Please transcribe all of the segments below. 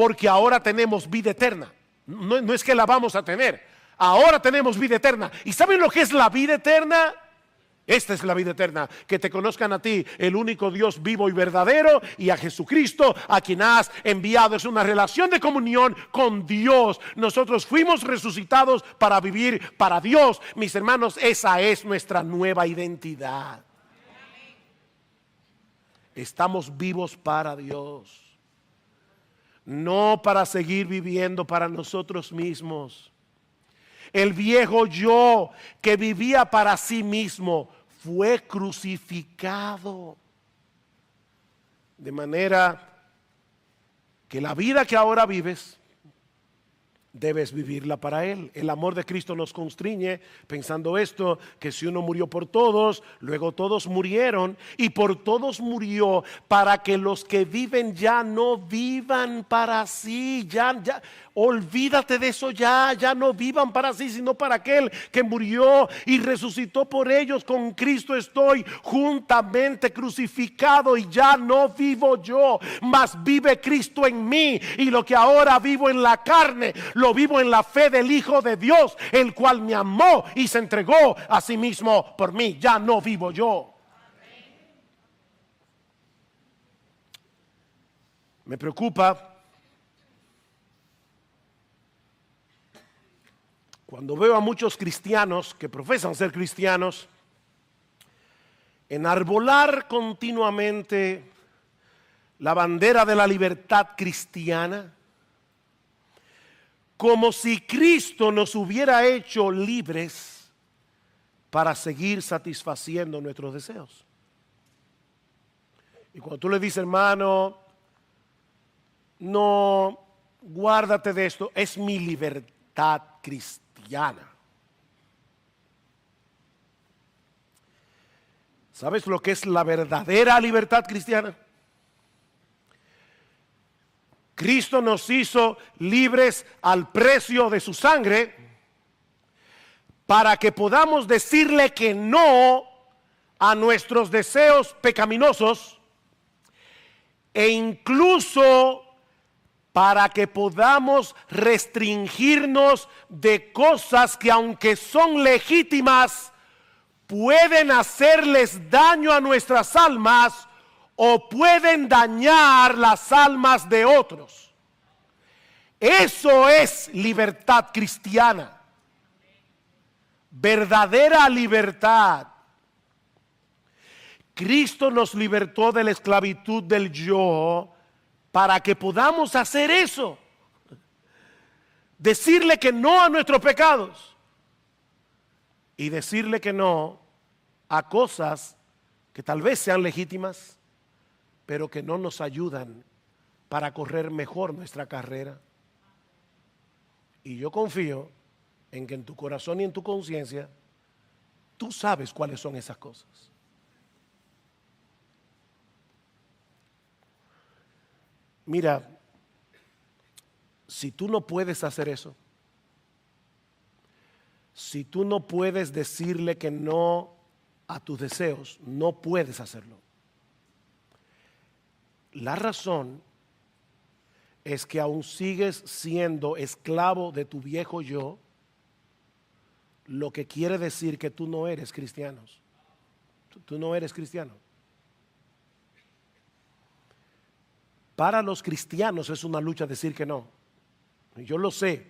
porque ahora tenemos vida eterna. No es que la vamos a tener, ahora tenemos vida eterna. ¿Y saben lo que es la vida eterna? Esta es la vida eterna, que te conozcan a ti, el único Dios vivo y verdadero, y a Jesucristo, a quien has enviado. Es una relación de comunión con Dios. Nosotros fuimos resucitados para vivir para Dios. Mis hermanos, esa es nuestra nueva identidad. Estamos vivos para Dios, no para seguir viviendo para nosotros mismos. El viejo yo que vivía para sí mismo fue crucificado. De manera que la vida que ahora vives, debes vivirla para Él. El amor de Cristo nos constriñe pensando esto, que si uno murió por todos, luego todos murieron, y por todos murió para que los que viven ya no vivan para sí. Ya, olvídate de eso, ya no vivan para sí, sino para aquel que murió y resucitó por ellos. Con Cristo estoy juntamente crucificado, y ya no vivo yo, mas vive Cristo en mí, y lo que ahora vivo en la carne, lo vivo en la fe del Hijo de Dios, el cual me amó y se entregó a sí mismo por mí. Ya no vivo yo. Me preocupa cuando veo a muchos cristianos que profesan ser cristianos enarbolar continuamente la bandera de la libertad cristiana, como si Cristo nos hubiera hecho libres para seguir satisfaciendo nuestros deseos. Y cuando tú le dices, hermano, no, guárdate de esto, es mi libertad cristiana. ¿Sabes lo que es la verdadera libertad cristiana? Cristo nos hizo libres al precio de su sangre para que podamos decirle que no a nuestros deseos pecaminosos, e incluso para que podamos restringirnos de cosas que, aunque son legítimas, pueden hacerles daño a nuestras almas o pueden dañar las almas de otros. Eso es libertad cristiana, verdadera libertad. Cristo nos libertó de la esclavitud del yo para que podamos hacer eso, decirle que no a nuestros pecados y decirle que no a cosas que tal vez sean legítimas, pero que no nos ayudan para correr mejor nuestra carrera. Y yo confío en que en tu corazón y en tu conciencia tú sabes cuáles son esas cosas. Mira, si tú no puedes hacer eso, si tú no puedes decirle que no a tus deseos, no puedes hacerlo. La razón es que aún sigues siendo esclavo de tu viejo yo, lo que quiere decir que tú no eres cristiano. Tú no eres cristiano. Para los cristianos es una lucha decir que no. Yo lo sé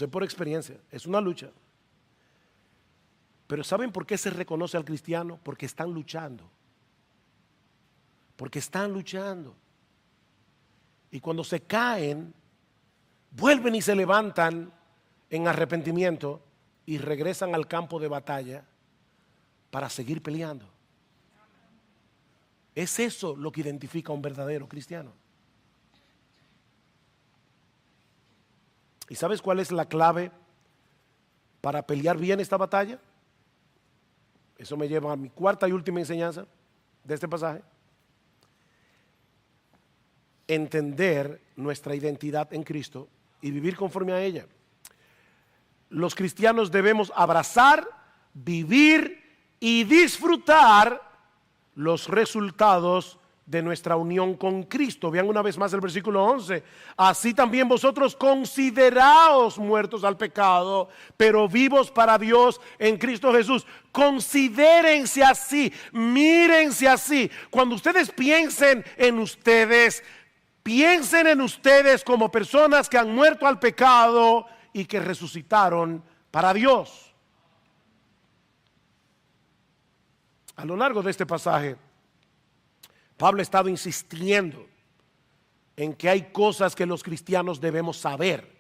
por experiencia, es una lucha. Pero ¿saben por qué se reconoce al cristiano? Porque están luchando. Porque están luchando. Y cuando se caen, vuelven y se levantan en arrepentimiento y regresan al campo de batalla para seguir peleando. Es eso lo que identifica a un verdadero cristiano. ¿Y sabes cuál es la clave para pelear bien esta batalla? Eso me lleva a mi cuarta y última enseñanza de este pasaje. Entender nuestra identidad en Cristo y vivir conforme a ella. Los cristianos debemos abrazar, vivir y disfrutar los resultados de nuestra unión con Cristo. Vean una vez más el versículo 11. Así también vosotros consideraos muertos al pecado, pero vivos para Dios en Cristo Jesús. Considérense así, mírense así. Cuando ustedes piensen en ustedes, piensen en ustedes como personas que han muerto al pecado y que resucitaron para Dios. A lo largo de este pasaje, Pablo ha estado insistiendo en que hay cosas que los cristianos debemos saber.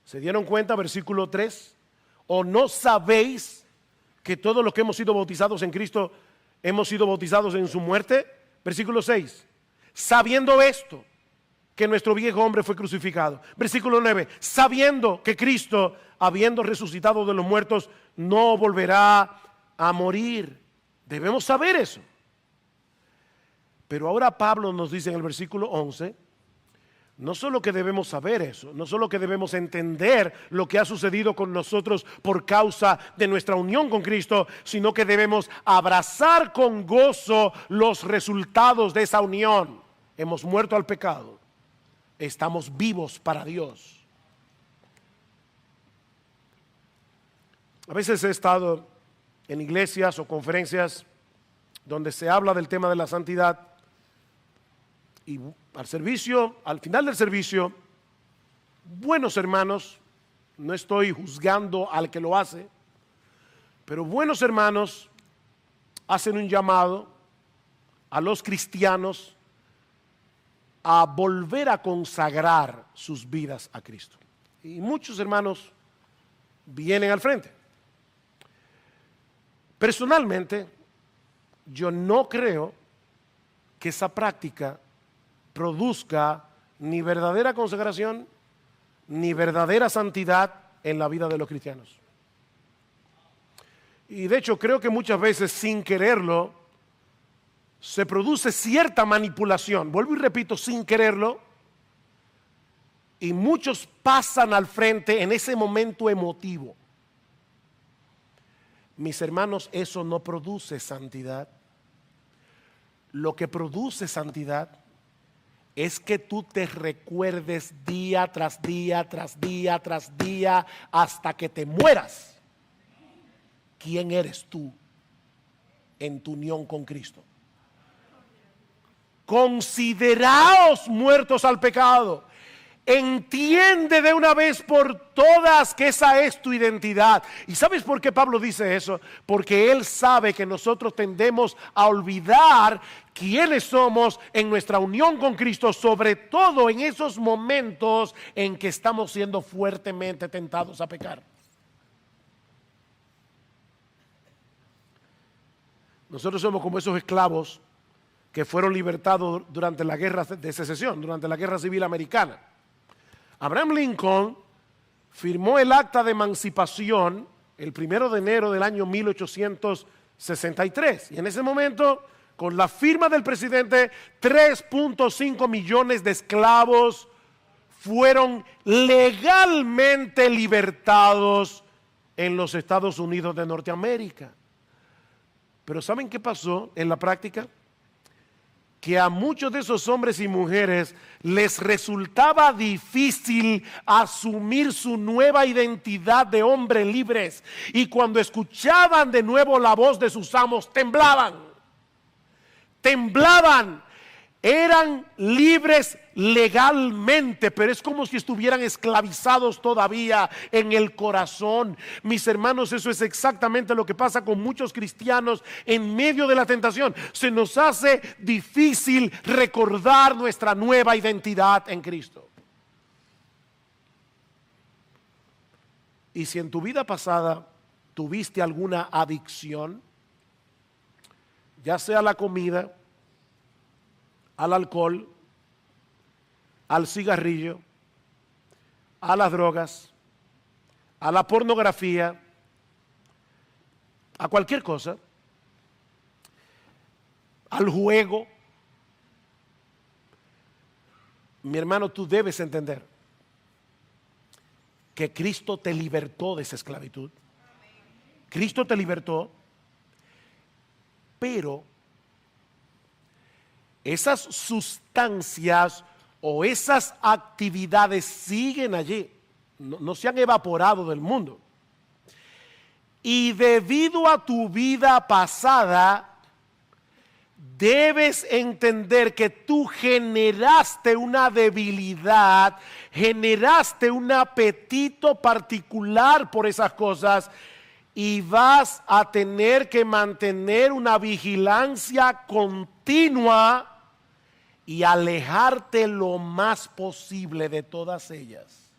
¿Se dieron cuenta? Versículo 3. ¿O no sabéis que todos los que hemos sido bautizados en Cristo hemos sido bautizados en su muerte? Versículo 6. Sabiendo esto, que nuestro viejo hombre fue crucificado. Versículo 9. Sabiendo que Cristo, habiendo resucitado de los muertos, no volverá a morir. Debemos saber eso. Pero ahora Pablo nos dice en el versículo 11, no solo que debemos saber eso, no solo que debemos entender lo que ha sucedido con nosotros por causa de nuestra unión con Cristo, sino que debemos abrazar con gozo los resultados de esa unión. Hemos muerto al pecado, estamos vivos para Dios. A veces he estado en iglesias o conferencias donde se habla del tema de la santidad. Y al final del servicio, buenos hermanos, no estoy juzgando al que lo hace, pero buenos hermanos hacen un llamado a los cristianos a volver a consagrar sus vidas a Cristo. Y muchos hermanos vienen al frente. Personalmente, yo no creo que esa práctica produzca ni verdadera consagración ni verdadera santidad en la vida de los cristianos. Y de hecho creo que muchas veces sin quererlo se produce cierta manipulación. Vuelvo y repito, sin quererlo. Y muchos pasan al frente en ese momento emotivo. Mis hermanos, eso no produce santidad. Lo que produce santidad es que tú te recuerdes día tras día, tras día, tras día, hasta que te mueras. ¿Quién eres tú en tu unión con Cristo? Consideraos muertos al pecado. Entiende de una vez por todas que esa es tu identidad. ¿Y sabes por qué Pablo dice eso? Porque él sabe que nosotros tendemos a olvidar quiénes somos en nuestra unión con Cristo, sobre todo en esos momentos en que estamos siendo fuertemente tentados a pecar. Nosotros somos como esos esclavos que fueron libertados durante la guerra de secesión, durante la guerra civil americana. Abraham Lincoln firmó el acta de emancipación el 1 de enero del año 1863. Y en ese momento, con la firma del presidente, 3.5 millones de esclavos fueron legalmente libertados en los Estados Unidos de Norteamérica. Pero ¿saben qué pasó en la práctica? Que a muchos de esos hombres y mujeres les resultaba difícil asumir su nueva identidad de hombres libres. Y cuando escuchaban de nuevo la voz de sus amos, temblaban. Temblaban. Eran libres legalmente, pero es como si estuvieran esclavizados todavía en el corazón. Mis hermanos, eso es exactamente lo que pasa con muchos cristianos en medio de la tentación. Se nos hace difícil recordar nuestra nueva identidad en Cristo. Y si en tu vida pasada tuviste alguna adicción, ya sea a la comida, al alcohol, al cigarrillo, a las drogas, a la pornografía, a cualquier cosa, al juego, mi hermano, tú debes entender que Cristo te libertó de esa esclavitud. Cristo te libertó, pero esas sustancias o esas actividades siguen allí, no se han evaporado del mundo. Y debido a tu vida pasada, debes entender que tú generaste una debilidad, generaste un apetito particular por esas cosas y vas a tener que mantener una vigilancia continua y alejarte lo más posible de todas ellas.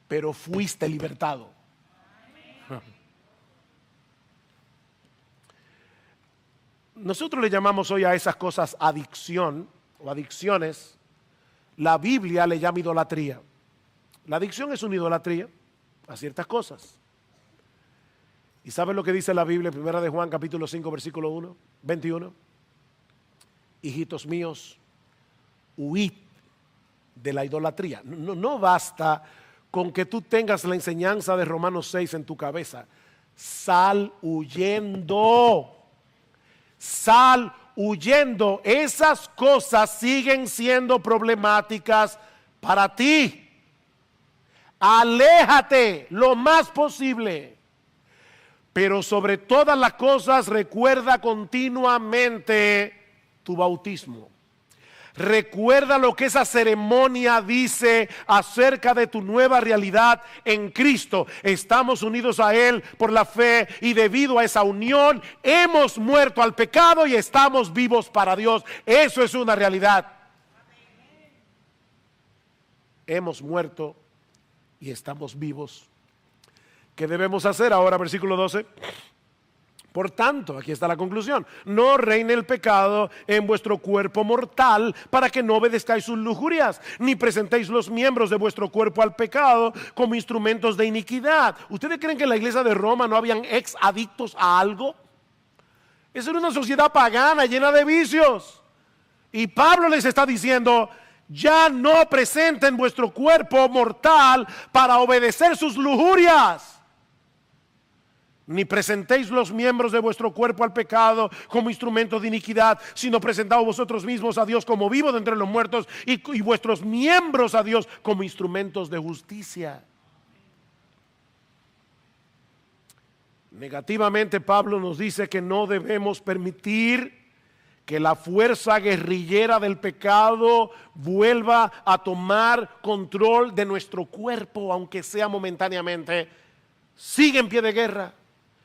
Pero fuiste libertado. Nosotros le llamamos hoy a esas cosas adicción o adicciones. La Biblia le llama idolatría. La adicción es una idolatría a ciertas cosas. ¿Y sabes lo que dice la Biblia? Primera de Juan capítulo 5 versículo 21. Hijitos míos, huid de la idolatría. No basta con que tú tengas la enseñanza de Romanos 6 en tu cabeza. Sal huyendo. Sal huyendo. Esas cosas siguen siendo problemáticas para ti. Aléjate lo más posible. Pero sobre todas las cosas recuerda continuamente tu bautismo. Recuerda lo que esa ceremonia dice acerca de tu nueva realidad en Cristo. Estamos unidos a Él por la fe y debido a esa unión hemos muerto al pecado y estamos vivos para Dios. Eso es una realidad. Hemos muerto y estamos vivos. ¿Qué debemos hacer ahora? Versículo 12. Por tanto, aquí está la conclusión: no reine el pecado en vuestro cuerpo mortal, para que no obedezcáis sus lujurias, ni presentéis los miembros de vuestro cuerpo al pecado como instrumentos de iniquidad. ¿Ustedes creen que en la iglesia de Roma no habían ex adictos a algo? Esa era una sociedad pagana llena de vicios. Y Pablo les está diciendo: ya no presenten vuestro cuerpo mortal para obedecer sus lujurias. Ni presentéis los miembros de vuestro cuerpo al pecado como instrumento de iniquidad, sino presentaos vosotros mismos a Dios como vivos de entre los muertos y vuestros miembros a Dios como instrumentos de justicia. Negativamente, Pablo nos dice que no debemos permitir que la fuerza guerrillera del pecado vuelva a tomar control de nuestro cuerpo, aunque sea momentáneamente. Sigue en pie de guerra,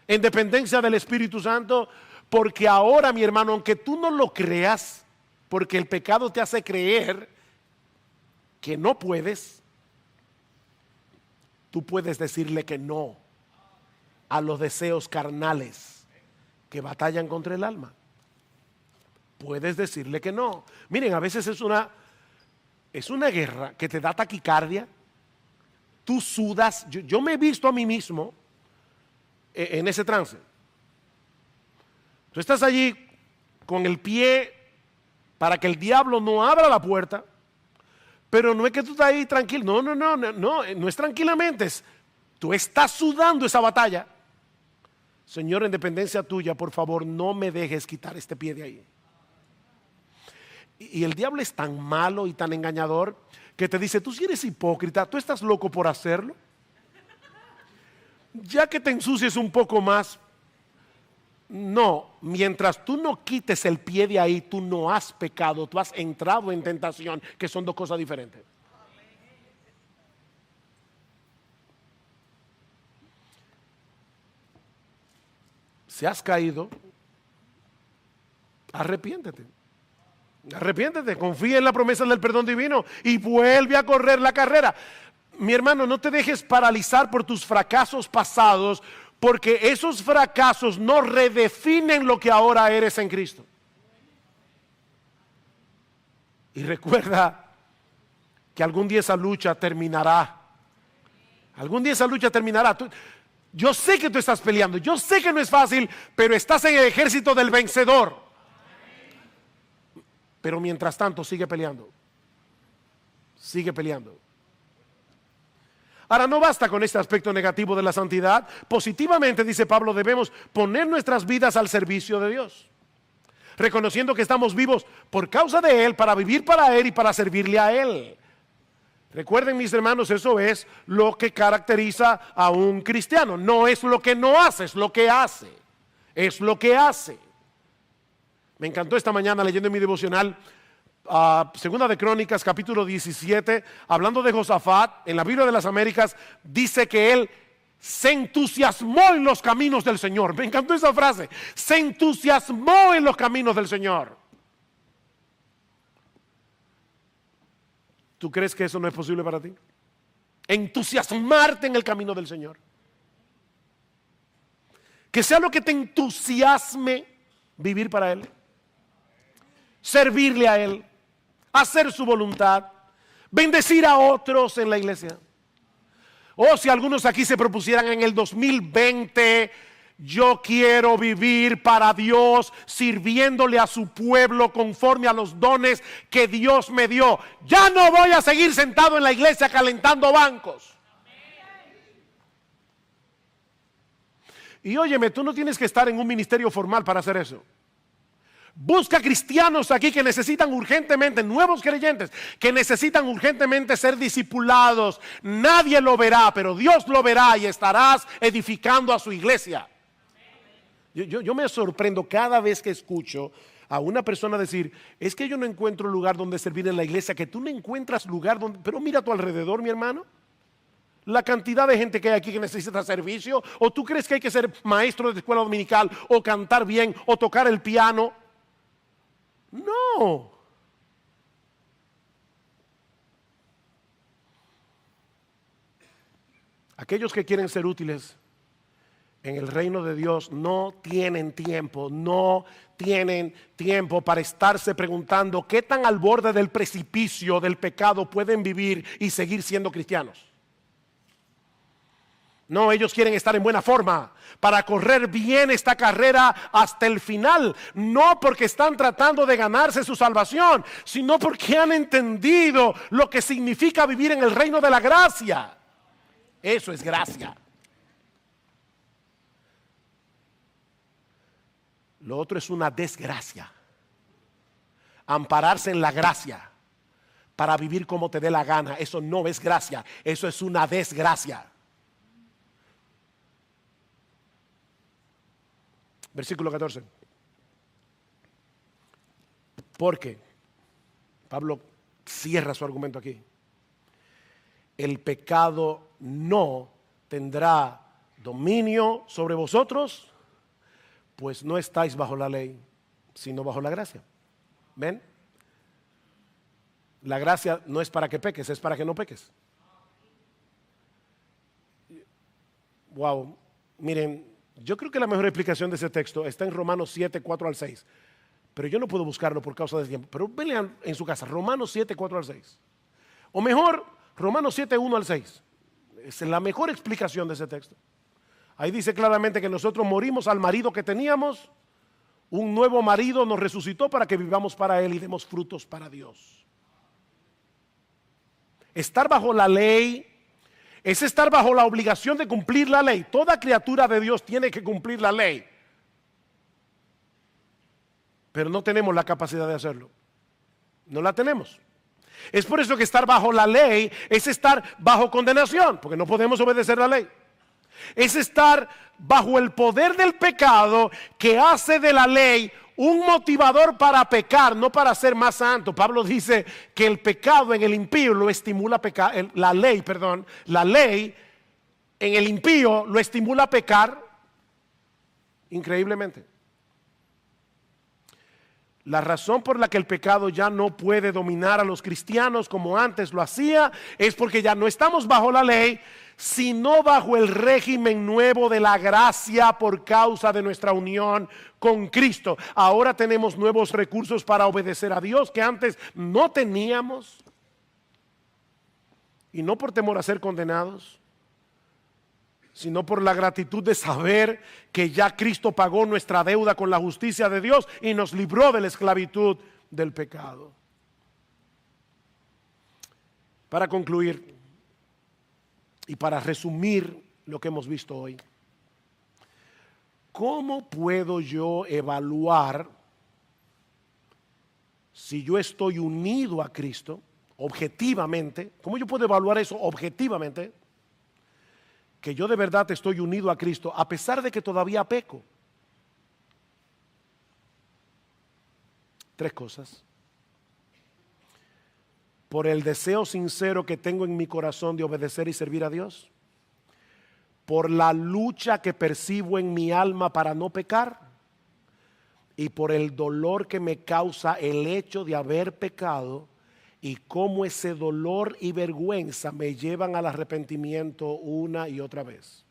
en dependencia del Espíritu Santo, porque ahora, mi hermano, aunque tú no lo creas, porque el pecado te hace creer que no puedes, tú puedes decirle que no a los deseos carnales que batallan contra el alma. Puedes decirle que no. Miren, a veces es una guerra que te da taquicardia. Tú sudas. Yo me he visto a mí mismo en ese trance. Tú estás allí con el pie para que el diablo no abra la puerta, pero no es que tú estás ahí tranquilo. No es tranquilamente. Tú estás sudando esa batalla. Señor, en dependencia tuya, por favor, no me dejes quitar este pie de ahí. Y el diablo es tan malo y tan engañador que te dice: tú si eres hipócrita, tú estás loco por hacerlo. Ya que te ensucies un poco más. No, mientras tú no quites el pie de ahí, tú no has pecado, tú has entrado en tentación, que son dos cosas diferentes. Si has caído, arrepiéntete. Arrepiéntete, confía en la promesa del perdón divino y vuelve a correr la carrera. Mi hermano, no te dejes paralizar por tus fracasos pasados, porque esos fracasos no redefinen lo que ahora eres en Cristo. Y recuerda que algún día esa lucha terminará. Algún día esa lucha terminará. Yo sé que tú estás peleando, yo sé que no es fácil, pero estás en el ejército del vencedor. Pero mientras tanto sigue peleando. Sigue peleando. Ahora, no basta con este aspecto negativo de la santidad. Positivamente, dice Pablo, debemos poner nuestras vidas al servicio de Dios. reconociendo que estamos vivos por causa de Él, para vivir para Él y para servirle a Él. Recuerden, mis hermanos, eso es lo que caracteriza a un cristiano. No es lo que no hace, es lo que hace. Es lo que hace. Me encantó esta mañana leyendo en mi devocional Segunda de Crónicas, capítulo 17, hablando de Josafat, en la Biblia de las Américas, dice que él se entusiasmó en los caminos del Señor. Me encantó esa frase. Se entusiasmó en los caminos del Señor. ¿Tú crees que eso no es posible para ti? Entusiasmarte en el camino del Señor. Que sea lo que te entusiasme vivir para Él, servirle a Él, hacer su voluntad, bendecir a otros en la iglesia. O si algunos aquí se propusieran en el 2020, yo quiero vivir para Dios, sirviéndole a su pueblo conforme a los dones que Dios me dio. Ya no voy a seguir sentado en la iglesia calentando bancos. Y óyeme, tú no tienes que estar en un ministerio formal para hacer eso. Busca cristianos aquí que necesitan urgentemente, nuevos creyentes, que necesitan urgentemente ser discipulados. Nadie lo verá, pero Dios lo verá y estarás edificando a su iglesia. Yo me sorprendo cada vez que escucho a una persona decir, es que yo no encuentro lugar donde servir en la iglesia, que tú no encuentras lugar donde... Pero mira a tu alrededor, mi hermano. La cantidad de gente que hay aquí que necesita servicio. ¿O tú crees que hay que ser maestro de escuela dominical o cantar bien o tocar el piano? No. Aquellos que quieren ser útiles en el reino de Dios no tienen tiempo para estarse preguntando qué tan al borde del precipicio del pecado pueden vivir y seguir siendo cristianos. No, ellos quieren estar en buena forma para correr bien esta carrera hasta el final. No porque están tratando de ganarse su salvación, sino porque han entendido lo que significa vivir en el reino de la gracia. Eso es gracia. Lo otro es una desgracia. Ampararse en la gracia para vivir como te dé la gana. Eso no es gracia, eso es una desgracia. Versículo 14. Porque Pablo cierra su argumento aquí. El pecado no tendrá dominio sobre vosotros, pues no estáis bajo la ley, sino bajo la gracia. ¿Ven? La gracia no es para que peques, es para que no peques. Wow, miren. Yo creo que la mejor explicación de ese texto está en Romanos 7, 4 al 6. Pero yo no puedo buscarlo por causa del tiempo. Pero vean en su casa, Romanos 7, 4 al 6. O mejor, Romanos 7, 1 al 6. Es la mejor explicación de ese texto. Ahí dice claramente que nosotros morimos al marido que teníamos. Un nuevo marido nos resucitó para que vivamos para Él y demos frutos para Dios. Estar bajo la ley es estar bajo la obligación de cumplir la ley. Toda criatura de Dios tiene que cumplir la ley. Pero no tenemos la capacidad de hacerlo. No la tenemos. Es por eso que estar bajo la ley es estar bajo condenación, porque no podemos obedecer la ley. Es estar bajo el poder del pecado que hace de la ley un motivador para pecar, no para ser más santo. Pablo dice que el pecado en el impío lo estimula a pecar, la ley en el impío lo estimula a pecar increíblemente. La razón por la que el pecado ya no puede dominar a los cristianos como antes lo hacía es porque ya no estamos bajo la ley, sino bajo el régimen nuevo de la gracia por causa de nuestra unión con Cristo. Ahora tenemos nuevos recursos para obedecer a Dios que antes no teníamos. Y no por temor a ser condenados, sino por la gratitud de saber que ya Cristo pagó nuestra deuda con la justicia de Dios y nos libró de la esclavitud del pecado. Para concluir y para resumir lo que hemos visto hoy, ¿cómo puedo yo evaluar si yo estoy unido a Cristo, objetivamente, ¿cómo yo puedo evaluar eso objetivamente? Que yo de verdad estoy unido a Cristo, a pesar de que todavía peco. Tres cosas. Por el deseo sincero que tengo en mi corazón de obedecer y servir a Dios. Por la lucha que percibo en mi alma para no pecar. Y por el dolor que me causa el hecho de haber pecado y cómo ese dolor y vergüenza me llevan al arrepentimiento una y otra vez.